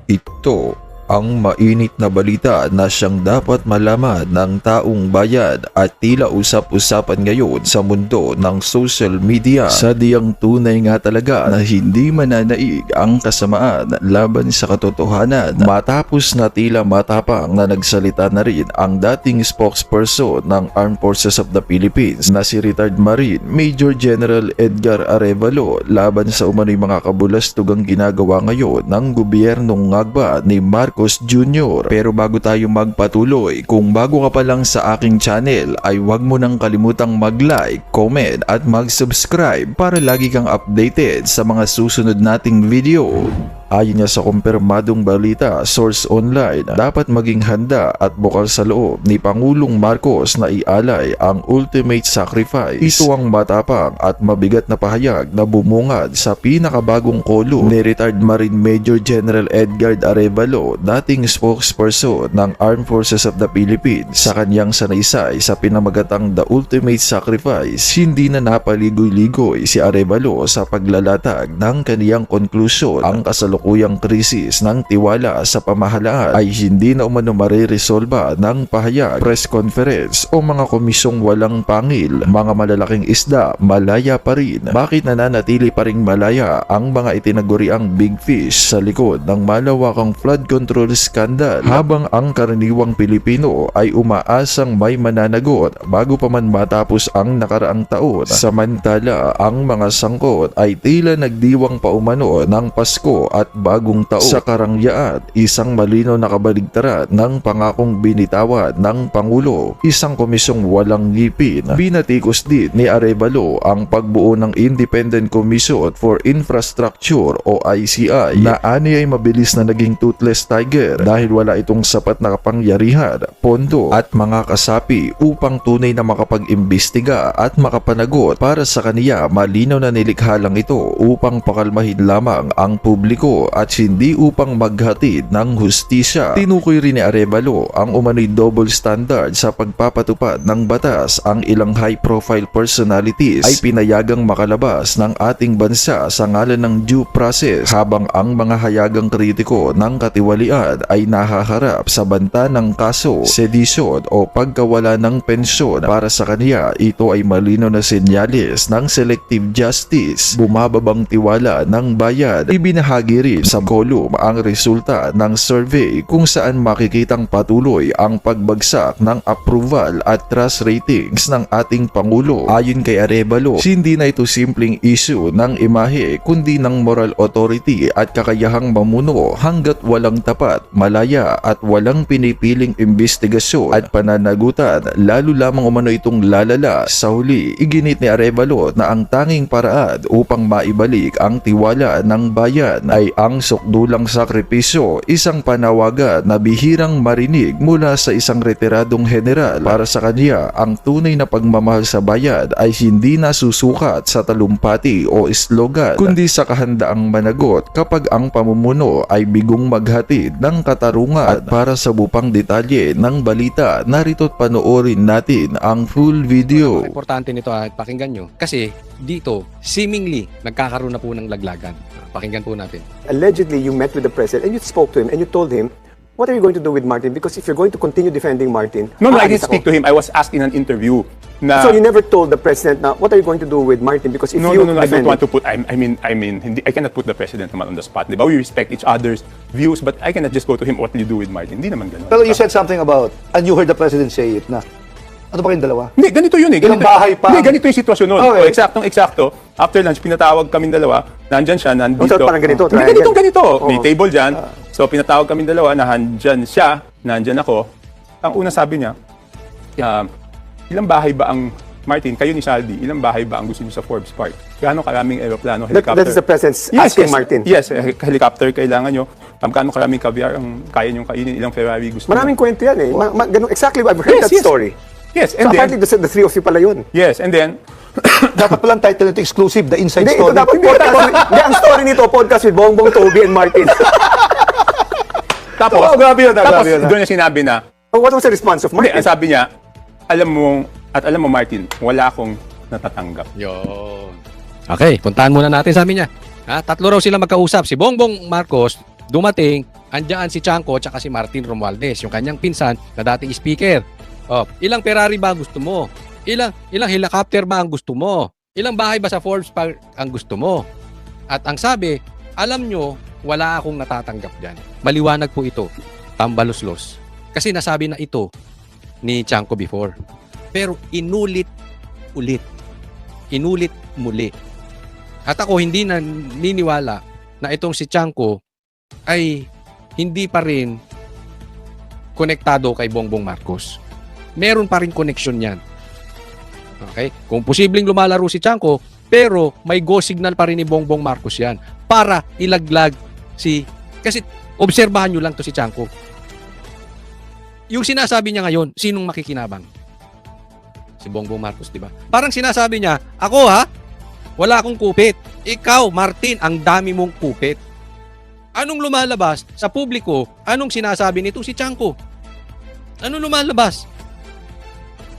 Ito ang mainit na balita na siyang dapat malaman ng taong bayan at tila usap-usapan ngayon sa mundo ng social media. Sadyang tunay nga talaga na hindi mananaig ang kasamaan laban sa katotohanan matapos na tila matapang na nagsalita na rin ang dating spokesperson ng Armed Forces of the Philippines na si retired Marine Major General Edgar Arevalo laban sa umano'y mga kabulastugang ginagawa ngayon ng gobyernong ngagba ni Marcos Jr. Pero bago tayo magpatuloy, kung bago ka pa lang sa aking channel ay huwag mo nang kalimutang mag-like, comment at mag-subscribe para lagi kang updated sa mga susunod nating video. Ayon nga sa kumpirmadong balita, source online, dapat maging handa at bukal sa loob ni Pangulong Marcos na ialay ang ultimate sacrifice. Ito ang matapang at mabigat na pahayag na bumungad sa pinakabagong kolum ni retired Marine Major General Edgar Arevalo, dating spokesperson ng Armed Forces of the Philippines. Sa kanyang sanaysay sa pinamagatang The Ultimate Sacrifice, hindi na napaligoy-ligoy si Arevalo sa paglalatag ng kaniyang konklusyon. Ang kasalukuyang krisis ng tiwala sa pamahalaan ay hindi na umano mariresolba ng pahayag, press conference o mga komisyong walang pangil. Mga malalaking isda, malaya pa rin. Bakit nananatili pa ring malaya ang mga itinaguriang big fish sa likod ng malawakang flood control scandal, habang ang karaniwang Pilipino ay umaasang may mananagot bago pa man matapos ang nakaraang taon? Samantala, ang mga sangkot ay tila nagdiwang pa umano ng Pasko at bagong taon. Sa karangyaan, isang malinaw na kabaligtaran ng pangakong binitawan ng Pangulo, isang komisyong walang ngipin. Binatikos din ni Arevalo ang pagbuo ng Independent Commission for Infrastructure o ICI na ani ay mabilis na naging toothless tiger dahil wala itong sapat na kapangyarihan, pondo at mga kasapi upang tunay na makapag-imbestiga at makapanagot. Para sa kaniya, malinaw na nilikha lang ito upang pakalmahin lamang ang publiko at hindi upang maghatid ng hustisya. Tinukoy rin ni Arevalo ang umano'y double standard sa pagpapatupad ng batas. Ang ilang high-profile personalities ay pinayagang makalabas ng ating bansa sa ngalan ng due process, habang ang mga hayagang kritiko ng katiwalian ay nahaharap sa banta ng kaso, sedisyon o pagkawala ng pensyon. Para sa kaniya, ito ay malinaw na senyales ng selective justice. Bumababang tiwala ng bayan. Ibinahagi rin sa kolum ang resulta ng survey kung saan makikitang patuloy ang pagbagsak ng approval at trust ratings ng ating Pangulo. Ayon kay Arevalo, hindi na ito simpleng issue ng imahe kundi ng moral authority at kakayahang mamuno hanggat walang tapat, malaya at walang pinipiling investigasyon at pananagutan, lalo lamang umano itong lalala. Sa huli, iginit ni Arevalo na ang tanging paraan upang maibalik ang tiwala ng bayan ay ang sukdulang sakripisyo, isang panawagan na bihirang marinig mula sa isang retiradong general. Para sa kanya, ang tunay na pagmamahal sa bayan ay hindi nasusukat sa talumpati o slogan, kundi sa kahandaang managot kapag ang pamumuno ay bigong maghatid ng katarungan. At para sa bupang detalye ng balita, narito't panoorin natin ang full video. Importante nito at pakinggan nyo kasi dito seemingly nagkakaroon na po ng laglagan. Pakinggan po natin. Allegedly, you met with the president and you spoke to him and you told him, what are you going to do with Martin? Because if you're going to continue defending Martin... No, I didn't speak to him. I was asked in an interview na... So you never told the president na, what are you going to do with Martin? Because if No, you I don't defend want to put... I mean, I cannot put the president naman on the spot. Diba? We respect each other's views, but I cannot just go to him, what will you do with Martin? Hindi naman ganun. Pero you said something about, and you heard the president say it na, ano ba kayong dalawa? Hindi, ganito yun eh. Ilang bahay pa? Hindi, ganito yung sitwasyon nun. Okay. O, eksakto. After lunch, pinatawag kaming dalawa. Nandyan siya, nandito. So, parang ganito, Hindi, ganito. May Oo. table dyan. So, pinatawag kaming dalawa, nandyan siya, nandyan ako. Ang una sabi niya, ilang bahay ba ang, Martin, kayo ni Saldi, ilang bahay ba ang gusto niyo sa Forbes Park? Gaano karaming aeroplano, helicopter? that is the president's asking Martin. Yes, helicopter kailangan nyo. Gaano karaming caviar ang kaya nyong kainin, ilang Ferrari gusto Maraming niyo? kwento yan eh. Ganun, exactly, I've heard that story. Yes, So and then, apparently the three of you pala yun. yes, and then, Dapat palang title nito exclusive, the inside Hindi, ito story. dapat podcast. Hindi, ang story nito, podcast with Bongbong, Toby, and Martin. tapos, Oh, grabe yun, tapos grabe yun. doon niya sinabi na, Oh, what was the response of hindi, Martin? ang sabi niya, alam mo Martin, wala akong natatanggap. Yun. Okay, puntahan muna natin, sabi niya. Tatlo raw sila magkausap. Si Bongbong Marcos dumating, Andiyan si Chanco at si Martin Romualdez, yung kanyang pinsan na dating speaker. Ilang Ferrari ba gusto mo? Ilang helicopter ba ang gusto mo? Ilang bahay ba sa Forbes Park ang gusto mo? At ang sabi, alam nyo, wala akong natatanggap dyan. Maliwanag po ito, tambaluslos. Kasi nasabi na ito ni Chanco before. Pero inulit muli. At ako hindi naniniwala na itong si Chanco ay hindi pa rin konektado kay Bongbong Marcos. Meron pa rin connection yan. Okay? Kung posibleng lumalaro si Chanco, pero may go signal pa rin ni Bongbong Marcos yan para ilaglag kasi obserbahan nyo lang to si Chanco. Yung sinasabi niya ngayon, sinong makikinabang? Si Bongbong Marcos, di ba? Parang sinasabi niya, ako wala akong kupit. Ikaw, Martin, ang dami mong kupit. Anong lumalabas sa publiko? Anong sinasabi nito si Chanco? Anong lumalabas?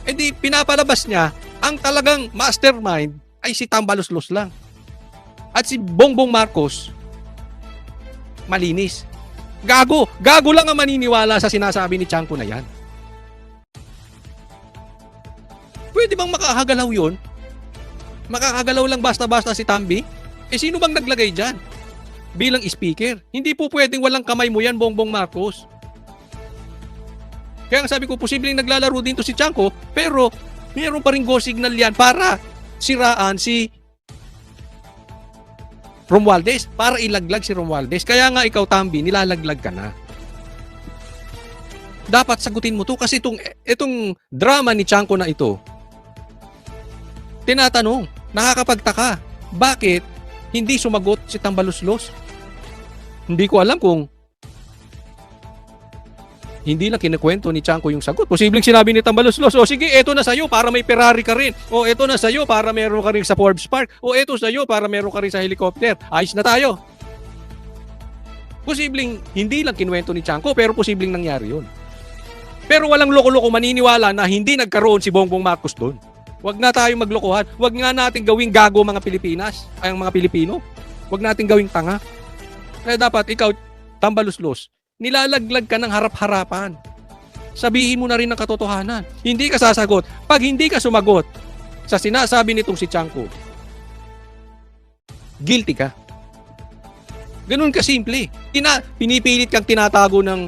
E di pinapalabas niya ang talagang mastermind ay si Tambaluslos lang. At si Bongbong Marcos, malinis. Gago lang ang maniniwala sa sinasabi ni Chanco na yan. Pwede bang makakagalaw yun? Makakagalaw lang basta-basta si Tambi? Sino bang naglagay dyan? Bilang speaker. Hindi po pwedeng walang kamay mo yan, Bongbong Marcos. Kaya nga sabi ko, posibleng naglalaro din to si Chanco, pero mayroon pa rin go signal yan para siraan si Romualdez, para ilaglag si Romualdez. Kaya nga ikaw, Tambi, nilalaglag ka na. Dapat sagutin mo to kasi itong drama ni Chanco na ito, tinatanong, nakakapagtaka, bakit hindi sumagot si Tambaluslos? Hindi ko alam kung hindi lang kinikwento ni Chanco yung sagot. Posibleng sinabi ni Tambaluslos, sige, eto na sa'yo para may Ferrari ka rin. Eto na sa'yo para meron ka rin sa Forbes Park. Eto sa'yo para meron ka rin sa helicopter. Ayos na tayo. Posibleng hindi lang kinuwento ni Chanco, pero posibleng nangyari yun. Pero walang loko-loko maniniwala na hindi nagkaroon si Bongbong Marcos doon. Huwag na tayong maglokohan. Huwag nga natin gawing gago mga mga Pilipino. Huwag natin gawing tanga. Kaya dapat ikaw, Tambaluslos, nilalaglag ka ng harap-harapan. Sabihin mo na rin ang katotohanan. Hindi ka sasagot. Pag hindi ka sumagot sa sinasabi nitong si Chanco, guilty ka. Ganun ka simple. Pinipilit kang tinatago ng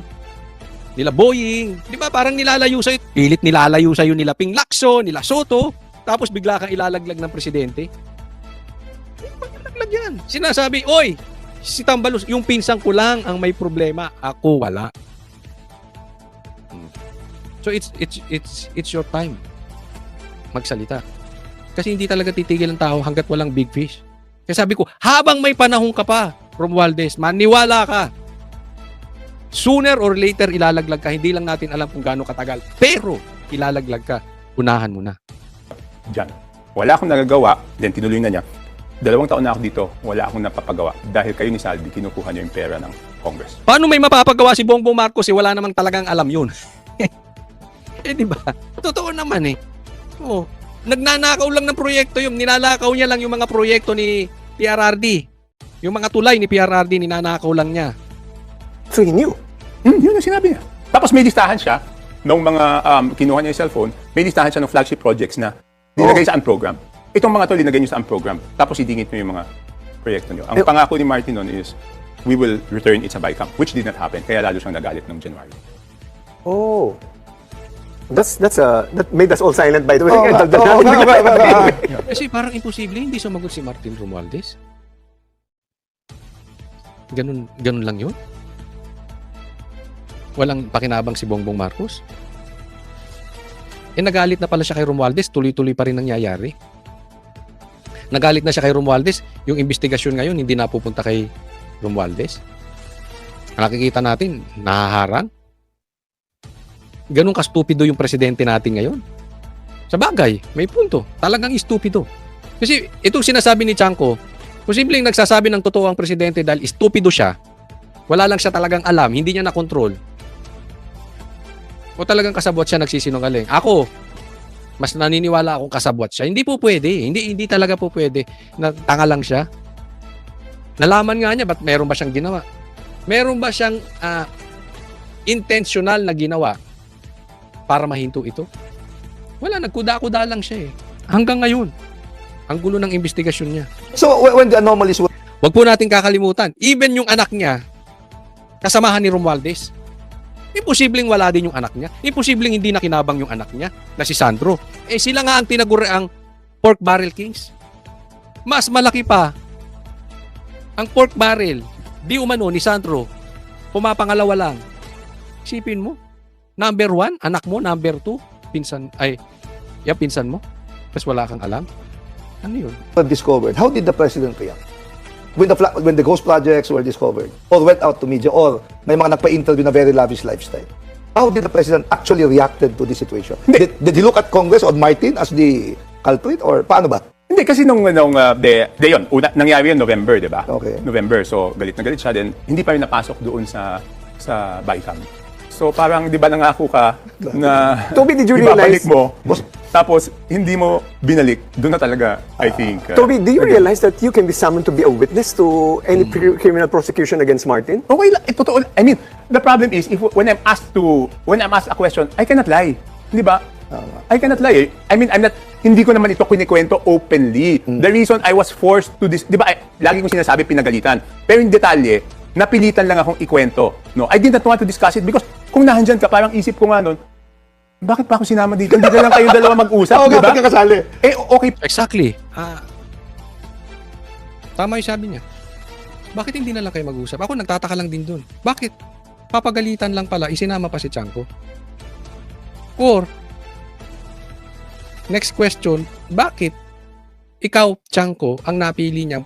nila Boying. Di ba parang nilalayo sa'yo? Pilit nilalayo sa'yo nila Ping Lacson, nila Soto. Tapos bigla kang ilalaglag ng presidente. Ilalaglag yan. Sinasabi, oy, si Tambalus, yung pinsang ko lang ang may problema. Ako wala. So it's your time magsalita. Kasi hindi talaga titigil ang tao hanggat walang big fish. Kaya sabi ko, habang may panahon ka pa, Romualdez, maniwala ka. Sooner or later ilalaglag ka. Hindi lang natin alam kung gaano katagal. Pero ilalaglag ka. Unahan mo na. Diyan. Wala akong nagagawa, then tinuloy na niya. 2 taon na ako dito, wala akong napapagawa. Dahil kayo ni Saldi, kinukuha niyo yung pera ng Congress. Paano may mapapagawa si Bongbong Marcos wala namang talagang alam yun? Di ba? Totoo naman Oo. Nagnanakaw lang ng proyekto yung nilalakaw niya lang yung mga proyekto ni PRRD. Yung mga tulay ni PRRD, ninanakaw lang niya. So he knew. Yun yung sinabi niya. Tapos may listahan siya nung mga kinuha niya yung cellphone, may listahan siya ng flagship projects na nilagay sa program. Itong mga to, linagay niyo sa program. Tapos idingit niyo yung mga proyekto niyo. Ang pangako ni Martin noon is, we will return it sa BICAM, which did not happen. Kaya lalo siyang nagalit noong January. Oh. That made us all silent, by the way. Kasi parang imposible, hindi sumagot si Martin Romualdez. Ganun lang yun? Walang pakinabang si Bongbong Marcos? Nagalit na pala siya kay Romualdez, tuloy-tuloy pa rin nangyayari. Nagalit na siya kay Romualdez, yung investigasyon ngayon hindi napupunta kay Romualdez. Nakikita natin, nahaharang. Ganun ka-stupido yung presidente natin ngayon. Sa bagay, may punto. Talagang stupido. Kasi itong sinasabi ni Chanco, posibleng nagsasabi ng totoo ang presidente dahil stupido siya. Wala lang siya talagang alam, hindi niya na-control. O talagang kasabwat siya nagsisinungaling. Ako, mas naniniwala akong kasabwat siya. Hindi po pwede. Hindi talaga po pwede. Tanga lang siya. Nalaman nga niya, ba't meron ba siyang ginawa? Meron ba siyang intentional na ginawa para mahinto ito? Wala, nagkuda-kuda lang siya eh. Hanggang ngayon, ang gulo ng investigasyon niya. So when the anomalies were Huwag po natin kakalimutan, even yung anak niya, kasamahan ni Romualdez. Imposibleng wala din yung anak niya. Imposibleng hindi nakinabang yung anak niya na si Sandro. Eh sila nga ang tinaguriang pork barrel kings. Mas malaki pa ang pork barrel, di umano ni Sandro, pumapangalawa lang. Isipin mo, number 1, anak mo, number 2, pinsan mo. Tapos wala kang alam. Ano yun? discovered, how did the president react? When the ghost projects were discovered, or went out to media, or may mga nagpa-interview na very lavish lifestyle, how did the president actually reacted to this situation? Did he look at Congress or Martin as the culprit, or paano ba? Hindi, kasi nung yun, nangyari yun November, di ba? Okay. November, so galit na galit siya. Then, hindi pa rin napasok doon sa BICAM. So, parang, di ba nangako ka na Toby, did you ibabalik realize- mo, tapos hindi mo binalik, doon na talaga, I think. Toby, do you realize that you can be summoned to be a witness to any criminal prosecution against Martin? Okay lang, totoo. I mean, the problem is, when I'm asked a question, I cannot lie. Di ba? I cannot lie. I mean, hindi ko naman ito kinikwento openly. The reason I was forced to this, di ba, lagi kong sinasabi pinagalitan. Pero yung detalye, napilitan lang akong ikwento. No, I did not want to discuss it because kung nahandyan ka, parang isip ko nga nun, bakit pa ako sinama dito? Hindi na lang kayong dalawa mag-usap, Oo di nga, ba? pagkakasali. Eh, okay. Exactly. Tama yung sabi niya. Bakit hindi na lang kayo mag-usap? Ako nagtataka lang din dun. Bakit? Papagalitan lang pala, isinama pa si Chanco. Or, next question, bakit ikaw, Chanco, ang napili niya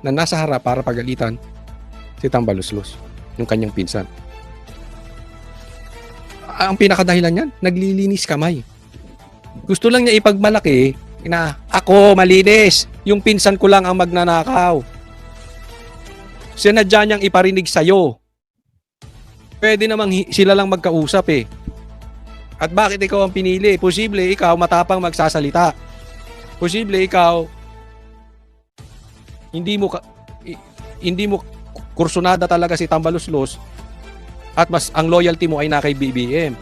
na nasa harap para pagalitan si Tambaluslos, yung kanyang pinsan? Ang pinakadahilan niyan, naglilinis kamay. Gusto lang niya ipagmalaki na ako malinis, yung pinsan ko lang ang magnanakaw. Sinadya niyang iparinig sa'yo. Pwede namang sila lang magkausap eh. At bakit ikaw ang pinili? Posible ikaw matapang magsasalita. Posible ikaw hindi mo kursunada talaga si Tambaluslos at mas ang loyalty mo ay na kay BBM.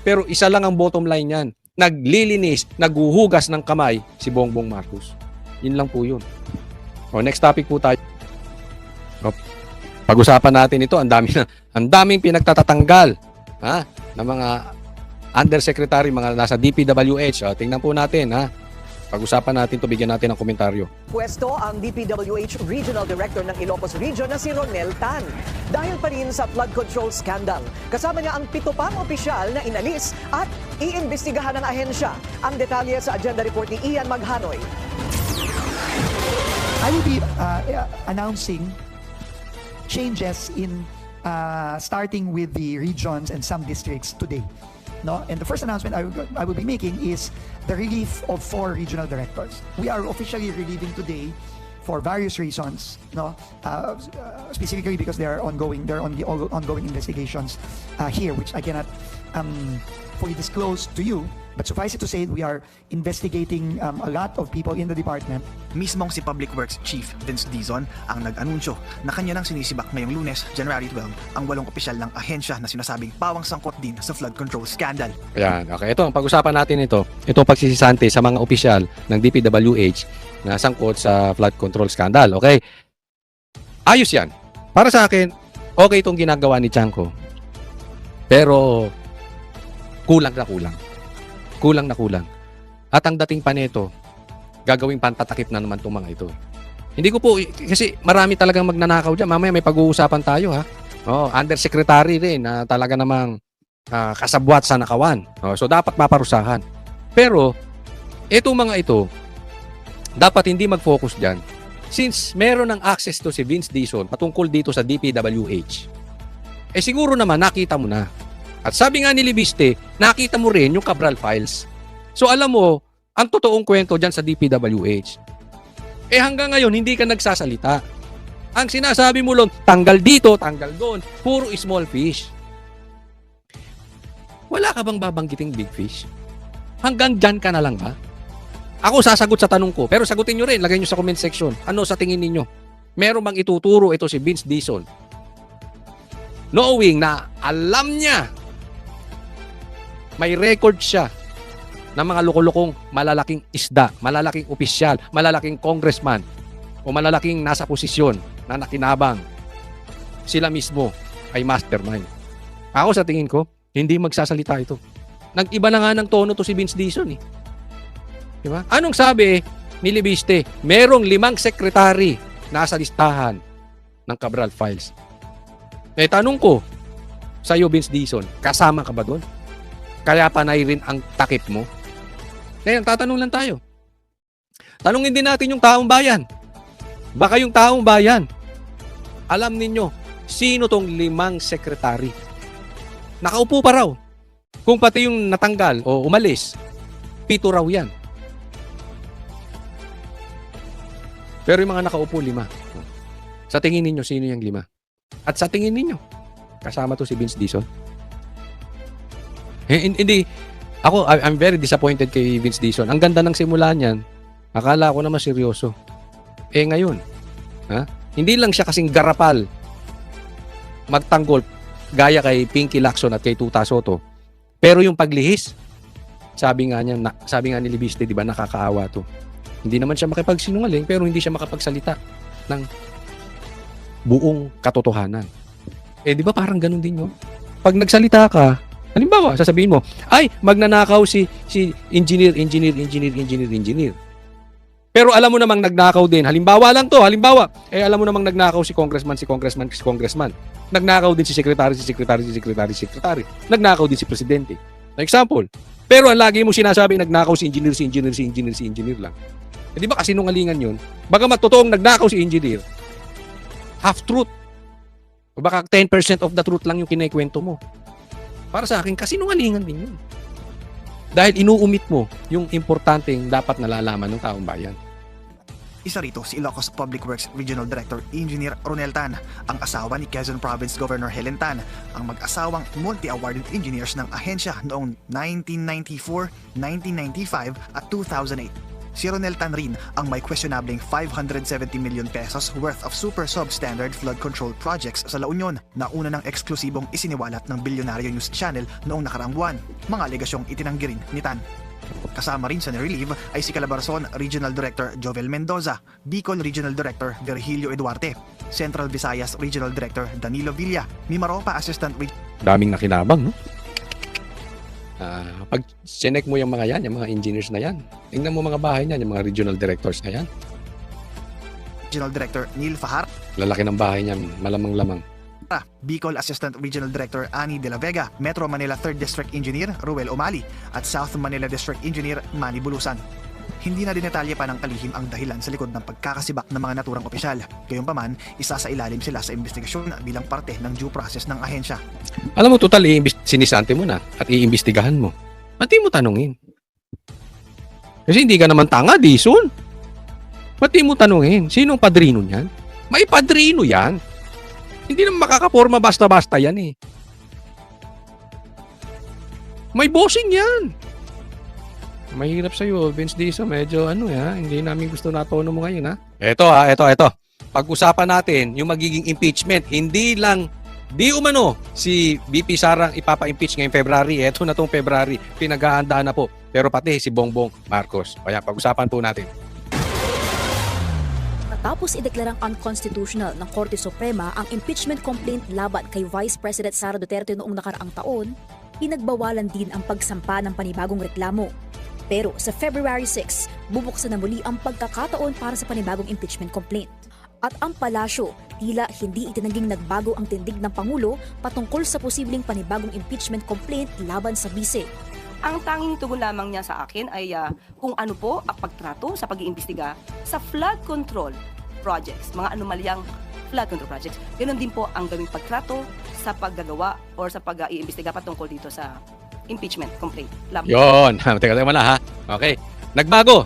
Pero isa lang ang bottom line niyan. Naglilinis, naghuhugas ng kamay si Bongbong Marcos. Yun lang po yun. O, next topic po tayo. O, pag-usapan natin ito, ang daming pinagtatatanggal ng mga undersecretary, mga nasa DPWH. O, tingnan po natin Pag-usapan natin to, bigyan natin ng komentaryo. Pwesto ang DPWH Regional Director ng Ilocos Region na si Ronel Tan. Dahil pa rin sa flood control scandal. Kasama niya ang 7 pang opisyal na inalis at iimbestigahan ng ahensya. Ang detalye sa agenda report ni Ian Maghanoy. I will be announcing changes in starting with the regions and some districts today. No? And the first announcement I will be making is the relief of 4 regional directors. We are officially relieving today for various reasons, no? Specifically because there are ongoing investigations here, which I cannot fully disclose to you. But suffice it to say, we are investigating a lot of people in the department. Mismong si Public Works Chief Vince Dizon ang nag-anunsyo na kanya nang sinisibak ngayong Lunes, January 12, ang 8 opisyal ng ahensya na sinasabing pawang sangkot din sa flood control scandal. Ayan, okay. Ito, ang pag-usapan natin ito. Ito ang pagsisisante sa mga opisyal ng DPWH na sangkot sa flood control scandal. Okay? Ayos yan. Para sa akin, okay itong ginagawa ni Chanco. Pero, kulang na kulang. Kulang na kulang. At ang dating pa nito, gagawing pantatakip na naman itong mga ito. Hindi ko po, kasi marami talagang magnanakaw dyan. Mamaya may pag-uusapan tayo undersecretary rin na talaga namang kasabwat sa nakawan. So dapat maparusahan. Pero, itong mga ito, dapat hindi mag-focus dyan. Since meron ng access to si Vince Dizon patungkol dito sa DPWH, siguro naman nakita mo na. At sabi nga ni Libiste, nakita mo rin yung Cabral Files. So alam mo, ang totoong kwento dyan sa DPWH. Hanggang ngayon, hindi ka nagsasalita. Ang sinasabi mo lang, tanggal dito, tanggal doon. Puro small fish. Wala ka bang babanggiting big fish? Hanggang dyan ka na lang ba? Ako sasagot sa tanong ko, pero sagutin nyo rin, lagay nyo sa comment section. Ano sa tingin ninyo? Meron bang ituturo ito si Vince Dizon knowing na alam niya may record siya ng mga lukulukong malalaking isda, malalaking opisyal, malalaking congressman o malalaking nasa posisyon na nakinabang. Sila mismo ay mastermind. Ako sa tingin ko, hindi magsasalita ito. Nag-iba na nga ng tono to si Vince Dizon eh. Diba? Anong sabi ni Libiste? Merong 5 sekretary nasa listahan ng Cabral Files. Eh tanong ko sa iyo, Vince Dizon, kasama ka ba doon? Kaya panay rin ang takip mo? Ngayon, tatanong lang tayo. Tanungin din natin yung taong bayan. Baka yung taong bayan, alam ninyo, sino tong 5 sekretary? Nakaupo pa raw. Kung pati yung natanggal o umalis, 7 raw yan. Pero yung mga nakaupo, 5. Sa tingin ninyo, sino yung 5? At sa tingin ninyo, kasama to si Vince Dizon? Hindi. Ako, I'm very disappointed kay Vince Dizon. Ang ganda ng simula niyan. Akala ko naman seryoso. Ngayon, hindi lang siya kasing garapal magtanggol gaya kay Pinky Lacson at kay Tuta Soto. Pero yung paglihis, sabi nga ni Libiste, di ba, nakakaawa to. Hindi naman siya makipagsinungaling, pero hindi siya makapagsalita ng buong katotohanan. Di ba parang ganun din yun? Pag nagsalita ka, halimbawa, sasabihin mo, ay, magnanakaw si engineer. Pero alam mo namang nagnakaw din. Halimbawa lang to, alam mo namang nagnakaw si congressman. Nagnakaw din si secretary. Nagnakaw din si presidente. Na example. Pero ang lagi mo sinasabi, nagnakaw si engineer lang. Di ba kasinungalingan yun? Baka matotoong nagnakaw si engineer, half truth. O baka 10% of the truth lang yung kinikwento mo. Para sa akin, kasinungalingan din yun. Dahil inuumit mo yung importanteng dapat nalalaman ng taong bayan. Isa rito si Ilocos Public Works Regional Director Engineer Ronel Tan, ang asawa ni Quezon Province Governor Helen Tan, ang mag-asawang multi-awarded engineers ng ahensya noong 1994, 1995 at 2008. Si Ronel Tan rin ang may questionableng 570 million pesos worth of super substandard flood control projects sa La Union na una ng eksklusibong isiniwalat ng Bilyonaryo News Channel noong nakaraang buwan. Mga alegasyong itinanggi rin ni Tan. Kasama rin sa nirelieve ay si Calabarzon Regional Director Jovel Mendoza, Bicol Regional Director Virgilio Eduarte, Central Visayas Regional Director Danilo Villa, Mimaropa Assistant Daming nakinabang, no? Pag sinek mo yung mga yan, yung mga engineers na yan, tingnan mo mga bahay niyan, yung mga regional directors na yan. Regional Director Neil Fahar, Lalaki ng bahay niyan, malamang-lamang. Bicol Assistant Regional Director Annie De La Vega, Metro Manila 3rd District Engineer Ruel Omali, at South Manila District Engineer Manny Bulusan. Hindi na dinetalye pa ng kalihim ang dahilan sa likod ng pagkakasibak ng mga naturang opisyal. Gayunpaman, isa sa ilalim sila sa investigasyon bilang parte ng due process ng ahensya. Alam mo, total, sinisante mo na at iimbestigahan mo. Ba't di mo tanungin? Kasi hindi ka naman tanga, Dizon. Ba't di mo tanungin? Sinong padrino niyan? May padrino yan. Hindi naman makakaporma basta-basta yan eh. May bossing yan. Mahirap sa'yo, Vince Dizon. Medyo hindi namin gusto na tono mo ngayon, ha? Ito. Pag-usapan natin yung magiging impeachment. Hindi umano si VP Sarang ipapa-impeach ngayong February. Ito na tong February. Pinag-aandaan na po. Pero pati si Bongbong Marcos. Kaya pag-usapan po natin. Matapos ideklarang unconstitutional ng Korte Suprema ang impeachment complaint laban kay Vice President Sara Duterte noong nakaraang taon, pinagbawalan din ang pagsampa ng panibagong reklamo. Pero sa February 6, bubuksan na muli ang pagkakataon para sa panibagong impeachment complaint. At ang palasyo, tila hindi itinaging nagbago ang tindig ng Pangulo patungkol sa posibleng panibagong impeachment complaint laban sa bise. Ang tanging tugon lamang niya sa akin ay kung ano po ang pagtrato sa pag-iimbestiga sa flood control projects, mga anomalyang flood control projects. Ganon din po ang gawing pagtrato sa paggagawa or sa pag-iimbestiga patungkol dito sa impeachment complaint. Yon. Teka muna, ha? Okay. Nagbago.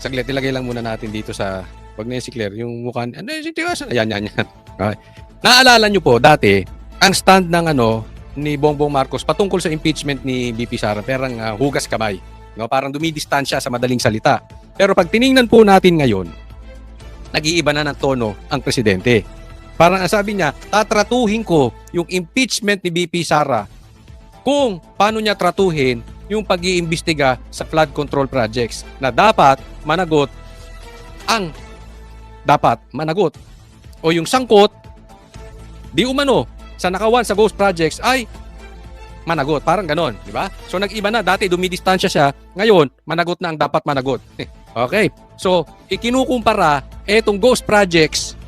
Saglit, ilagay lang muna natin dito sa, wag na yun si Claire, yung mukha, yan. Okay. Naalala nyo po, dati, ang stand ng ni Bongbong Marcos patungkol sa impeachment ni BP Sara, perang hugas kamay. No? Parang dumidistansya sa madaling salita. Pero pag tiningnan po natin ngayon, nag-iiba na ng tono ang presidente. Parang ang sabi niya, tatratuhin ko yung impeachment ni BP Sara kung paano niya tratuhin yung pag-iimbestiga sa flood control projects na dapat managot o yung sangkot di umano sa nakawan sa ghost projects ay managot. Parang ganon, di ba? So nag-iba na. Dati dumidistansya siya. Ngayon, managot na ang dapat managot. Okay. So, ikinukumpara etong ghost projects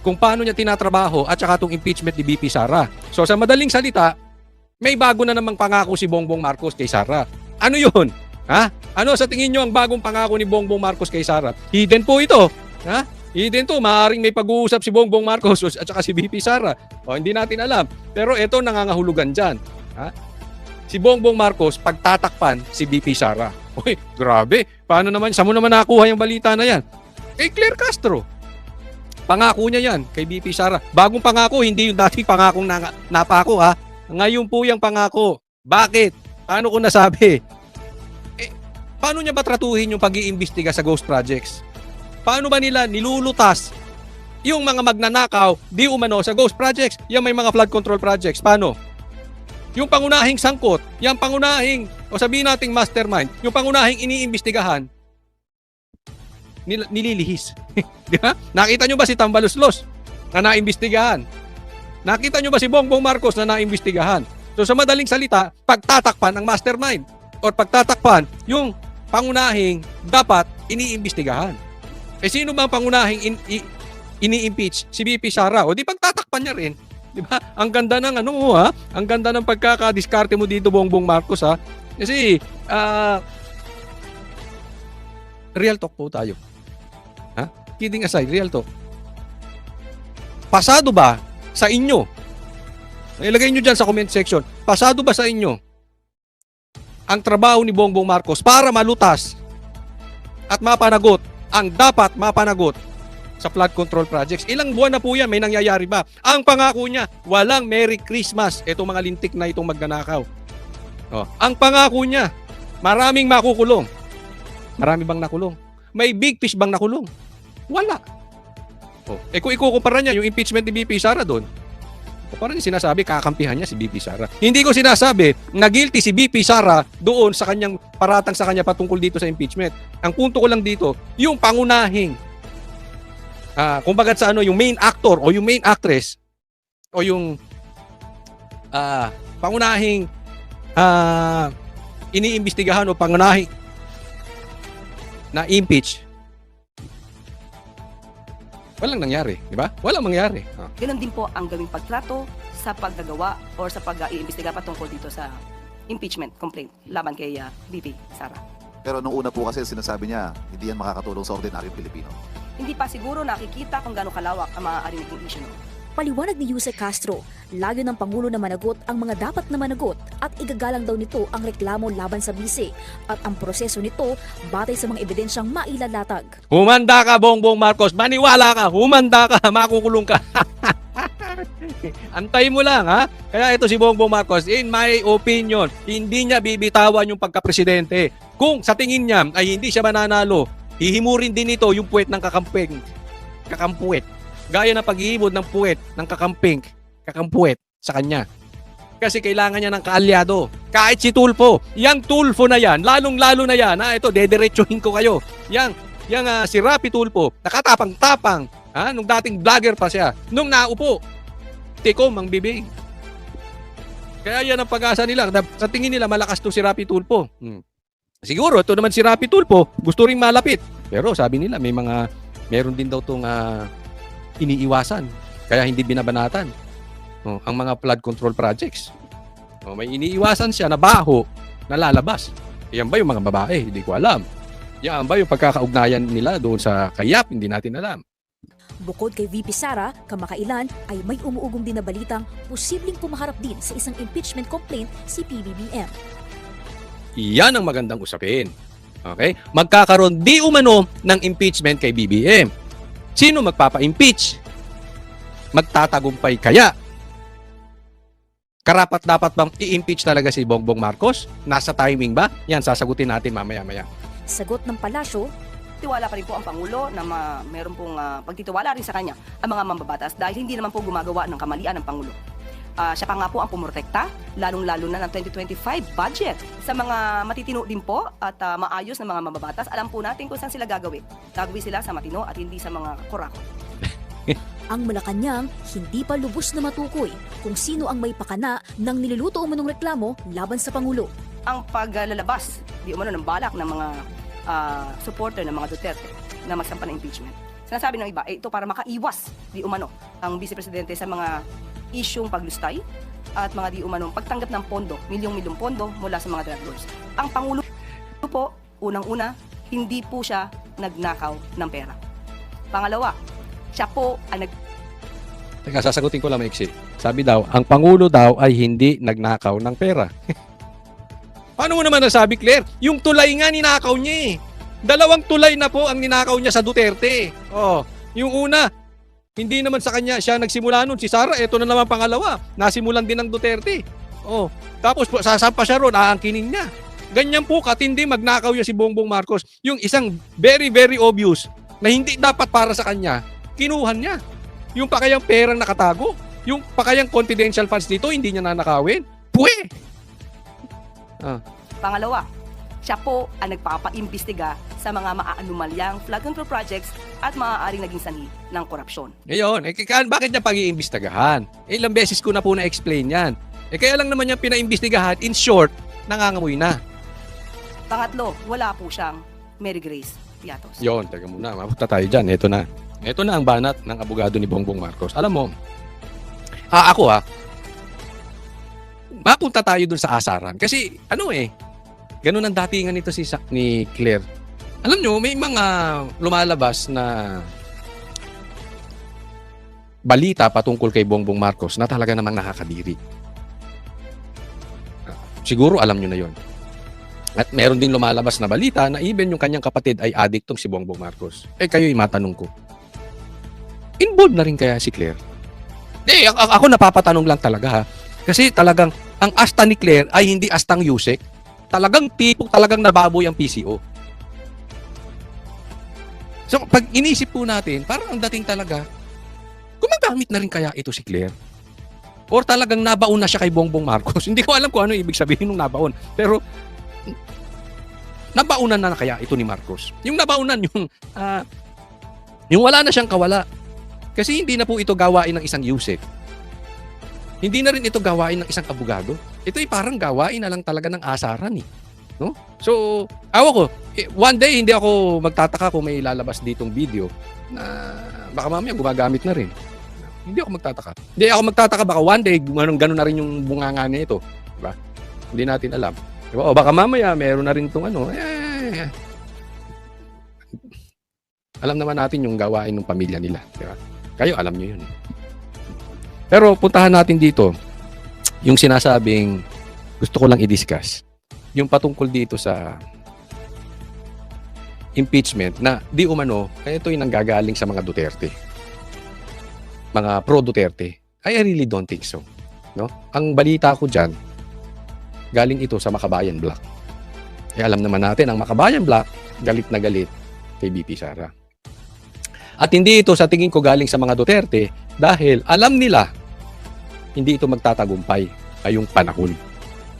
kung paano niya tinatrabaho at saka itong impeachment ni BP Sara. So, sa madaling salita, may bago na namang pangako si Bongbong Marcos kay Sara. Ano yun? Ha? Ano sa tingin nyo ang bagong pangako ni Bongbong Marcos kay Sara? Hidden po ito. Ha? Hidden to. Maaaring may pag-uusap si Bongbong Marcos at saka si BP Sara. O, hindi natin alam. Pero ito nangangahulugan dyan. Ha? Si Bongbong Marcos pagtatakpan si BP Sara. Uy, grabe. Paano naman? Saan mo naman nakuha yung balita na yan? Kay Claire Castro. Pangako niya yan kay BP Sara. Bagong pangako, hindi yung dating pangakong napako ha. Ngayon po yung pangako. Bakit? Paano ko nasabi? Paano niya ba tratuhin yung pag-iimbestiga sa ghost projects? Paano ba nila nilulutas yung mga magnanakaw di umano sa ghost projects? Yan may mga flood control projects. Paano? Yung pangunahing sangkot, yung pangunahing, o sabihin nating mastermind, yung pangunahing iniimbestigahan, nililihis. Di ba? Nakita nyo ba si Tambaluslos na naimbestigahan? Nakita nyo ba si Bongbong Marcos na naimbestigahan? So sa madaling salita, pagtatakpan ang mastermind or pagtatakpan yung pangunahing dapat iniimbestigahan. Sino ba ang pangunahing ini-impeach? Si BP Sara. O di pagtatakpan niya rin. Di ba? Ang ganda ng ang ganda ng pagkakadiskarte mo dito, Bongbong Marcos ha. Kasi real talk po tayo. Ha? Kidding aside, real talk. Pasado ba sa inyo? Ilagay nyo dyan sa comment section. Pasado ba sa inyo ang trabaho ni Bongbong Marcos para malutas at mapanagot ang dapat mapanagot sa flood control projects? Ilang buwan na po yan, may nangyayari ba? Ang pangako niya, walang Merry Christmas. Itong mga lintik na itong magnanakaw. Ang pangako niya, maraming makukulong. Marami bang nakulong? May big fish bang nakulong? Wala. Kung ikukumpara niya yung impeachment ni BP Sara doon, parang sinasabi, kakampihan niya si BP Sara. Hindi ko sinasabi na guilty si BP Sara doon sa kanyang paratang sa kanya patungkol dito sa impeachment. Ang punto ko lang dito, yung pangunahing kumbaga sa yung main actor o yung main actress o yung pangunahing iniimbestigahan o pangunahing na impeach, walang nangyari, di ba? Walang mangyari. Ganon din po ang gawing pagtrato sa paggagawa or sa pag-iimbestiga patungkol dito sa impeachment complaint laban kay BP Sara. Pero nung una po kasi sinasabi niya, hindi yan makakatulong sa ordinaryong Pilipino. Hindi pa siguro nakikita kung gaano kalawak ang maaaring naging issue. Paliwanag ni Yuse Castro, layo ng Pangulo na managot ang mga dapat na managot at igagalang daw nito ang reklamo laban sa bise at ang proseso nito batay sa mga ebidensyang mailalatag. Humanda ka, Bongbong Marcos. Maniwala ka. Humanda ka. Makukulong ka. Antay mo lang, ha? Kaya ito si Bongbong Marcos, in my opinion, hindi niya bibitawan yung pagkapresidente. Kung sa tingin niya ay hindi siya mananalo, hihimurin din ito yung puwet ng kakampuwet. Gaya ng paghihimod ng puwet ng kakampuwet sa kanya. Kasi kailangan niya ng kaalyado. Kahit si Tulfo, yang Tulfo na yan, lalong-lalo na yan, ito, dediretsuhin ko kayo. Si Rapi Tulfo, nakatapang-tapang, nung dating vlogger pa siya, nung naupo, tikom ang bibig. Kaya yan ang pag-asa nila. Sa tingin nila, malakas to si Rapi Tulfo. Siguro, ito naman si Rapi Tulfo, gusto ring malapit. Pero sabi nila, meron din daw itong iniiwasan. Kaya hindi binabanatan ang mga flood control projects. May iniiwasan siya na baho na lalabas. Yan ba yung mga babae? Hindi ko alam. Yan ba yung pagkakaugnayan nila doon sa kayap? Hindi natin alam. Bukod kay VP Sara, kamakailan ay may umuugong din na balitang posibleng pumaharap din sa isang impeachment complaint si PBBM. Iyan ang magandang usapin. Okay? Magkakaroon di umano ng impeachment kay BBM. Sino magpapa-impeach? Magtatagumpay kaya? Karapat-dapat bang i-impeach talaga si Bongbong Marcos? Nasa timing ba? Yan, sasagutin natin mamaya-maya. Sagot ng palasyo, tiwala pa rin po ang Pangulo na meron pong pagtitiwala rin sa kanya ang mga mambabatas dahil hindi naman po gumagawa ng kamalian ng Pangulo. Siya pa nga po ang pumrotekta, lalong-lalo na ng 2025 budget sa mga matitino din po at maayos na mga mambabatas. Alam po natin kung saan sila gagawin. Gagawin sila sa matino at hindi sa mga kurako. Ang Malacanang hindi pa lubos na matukoy kung sino ang may pakana ng niluluto umanong reklamo laban sa Pangulo. Ang paglalabas, di umano ng balak ng mga supporter ng mga Duterte na magsampa ng impeachment. Sinasabi ng iba, ito para makaiwas di umano ang Vice Presidente sa mga isyong paglustay at mga di umanong pagtanggap ng pondo, milyong-milyong pondo mula sa mga drug lords. Ang Pangulo po, unang-una, hindi po siya nagnakaw ng pera. Pangalawa, siya po ang Teka, sasagutin ko lang maiksi. Sabi daw, ang Pangulo daw ay hindi nagnakaw ng pera. Paano mo naman nasabi, Claire? Yung tulay nga ninakaw niya eh. 2 tulay na po ang ninakaw niya sa Duterte. Oh, yung una, hindi naman sa kanya siya nagsimula nun. Si Sara, eto na naman pangalawa. Nasimulan din ng Duterte. Oh, tapos sasampa siya ron, aangkinin niya. Ganyan po katindi magnakaw niya si Bongbong Marcos. Yung isang very, very obvious na hindi dapat para sa kanya, kinuhan niya. Yung pakayang perang nakatago, yung pakayang confidential funds nito, hindi niya nanakawin. Puwe! Pangalawa, siya po ang nagpapaimbestiga sa mga maaanumalyang flood control projects at maaaring naging sanhi ng korupsyon. Ngayon, bakit niya pag-iimbestigahan? Ilang beses ko na po na-explain yan. Kaya lang naman niya pinaimbestigahan, in short, nangangamoy na. Pangatlo, wala po siyang Mary Grace Piatos. Yon, taga muna, mapunta tayo dyan. Ito na. Ito na ang banat ng abogado ni Bongbong Marcos. Alam mo, mapunta tayo dun sa asaran. Kasi, ganun ang datingan nito ni Claire. Alam nyo, may mga lumalabas na balita patungkol kay Bongbong Marcos na talaga namang nakakadiri. Siguro alam nyo na yon. At meron din lumalabas na balita na even yung kanyang kapatid ay addict tong si Bongbong Marcos. Kayo'y matanong ko. Involved na rin kaya si Claire? Ako napapatanong lang talaga ha. Kasi talagang ang asta ni Claire ay hindi astang Yusek. Talagang nababoy ang PCO. So pag inisip po natin, parang ang dating talaga, gumagamit na rin kaya ito si Claire? Or talagang nabaon na siya kay Bongbong Marcos? Hindi ko alam kung ano ibig sabihin ng nabaon. Pero nabaunan na kaya ito ni Marcos? Yung nabaunan, yung wala na siyang kawala. Kasi hindi na po ito gawain ng isang Yusek. Hindi na rin ito gawain ng isang abogado. Ito ay parang gawain na lang talaga ng asaran eh. No? So, one day hindi ako magtataka kung may lalabas ditong video na baka mamaya gumagamit na rin. Hindi ako magtataka. Hindi ako magtataka baka one day ganun na rin yung bunganga nito. Diba? Hindi natin alam. Diba? O baka mamaya meron na rin itong alam naman natin yung gawain ng pamilya nila. Diba? Kayo alam nyo yun. Pero puntahan natin dito yung sinasabing gusto ko lang i-discuss. Yung patungkol dito sa impeachment na di umano, kaya ito yung nanggagaling sa mga Duterte. Mga pro-Duterte. I really don't think so. No? Ang balita ko dyan, galing ito sa Makabayan Black. Alam naman natin, ang Makabayan Black, galit na galit kay BP Sara. At hindi ito sa tingin ko galing sa mga Duterte dahil alam nila hindi ito magtatagumpay ngayong panahon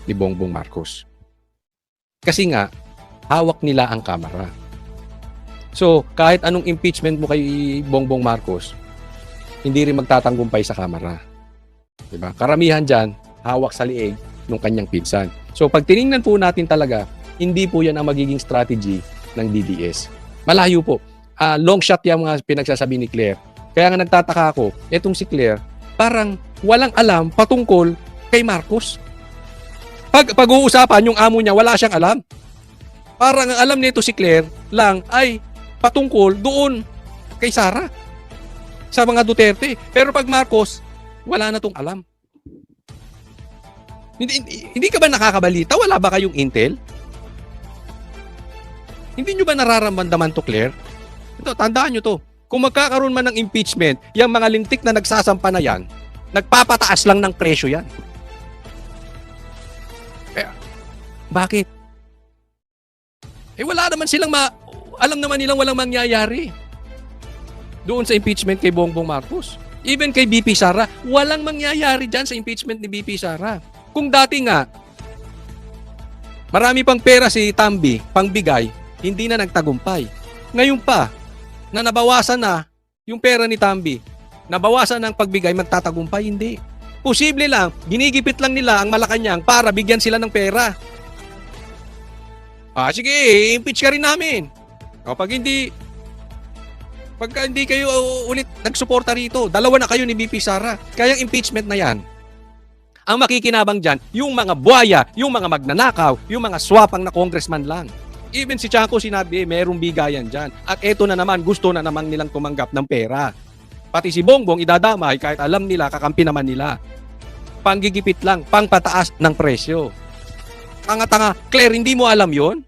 ni Bongbong Marcos. Kasi nga, hawak nila ang kamera. So, kahit anong impeachment mo kay Bongbong Marcos, hindi rin magtatagumpay sa kamera. Diba? Karamihan dyan, hawak sa liig ng kanyang pinsan. So, pag tiningnan po natin talaga, hindi po yan ang magiging strategy ng DDS. Malayo po. Long shot yung mga pinagsasabi ni Claire. Kaya nga nagtataka ako, etong si Claire, parang walang alam patungkol kay Marcos. Pag-uusapan yung amo niya, wala siyang alam. Parang ang alam nito si Claire lang ay patungkol doon kay Sara. Sa mga Duterte. Pero pag Marcos, wala na tong alam. Hindi ka ba nakakabalita? Wala ba kayong intel? Hindi nyo ba nararamdaman to, Claire? Ito, tandaan nyo to. Kung magkakaroon man ng impeachment, yung mga lintik na nagsasampa na yan, nagpapataas lang ng presyo yan. Bakit? Wala naman silang alam naman nilang walang mangyayari doon sa impeachment kay Bongbong Marcos. Even kay BP Sara, walang mangyayari dyan sa impeachment ni BP Sara. Kung dati nga, marami pang pera si Tambi, pangbigay, hindi na nagtagumpay. Ngayon pa, na nabawasan na yung pera ni Tambi, nabawasan ng pagbigay, magtatagumpay, hindi. Posible lang, ginigipit lang nila ang Malacanang para bigyan sila ng pera. Sige, impeach ka rin namin. Pagka hindi kayo ulit nagsuporta rito, dalawa na kayo ni BP Sara. Kaya yung impeachment na yan, ang makikinabang dyan, yung mga buhaya, yung mga magnanakaw, yung mga swapang na congressman lang. Even si Chanco sinabi, merong bigayan dyan. At eto na naman, gusto na naman nilang tumanggap ng pera. Pati si Bongbong idadamay kahit alam nila, kakampi naman nila. Panggigipit lang, pangpataas ng presyo. Tanga-tanga, Claire, hindi mo alam yon?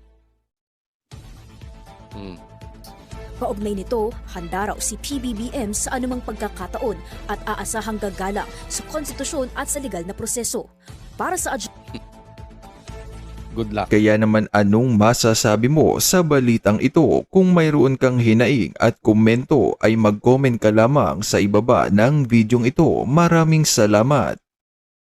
Kaugnay nito, handa raw si PBBM sa anumang pagkakataon at aasahang gagalang sa konstitusyon at sa legal na proseso. Para sa Good luck. Kaya naman anong masasabi mo sa balitang ito? Kung mayroon kang hinaing at komento ay mag-comment ka lamang sa ibaba ng videong ito. Maraming salamat.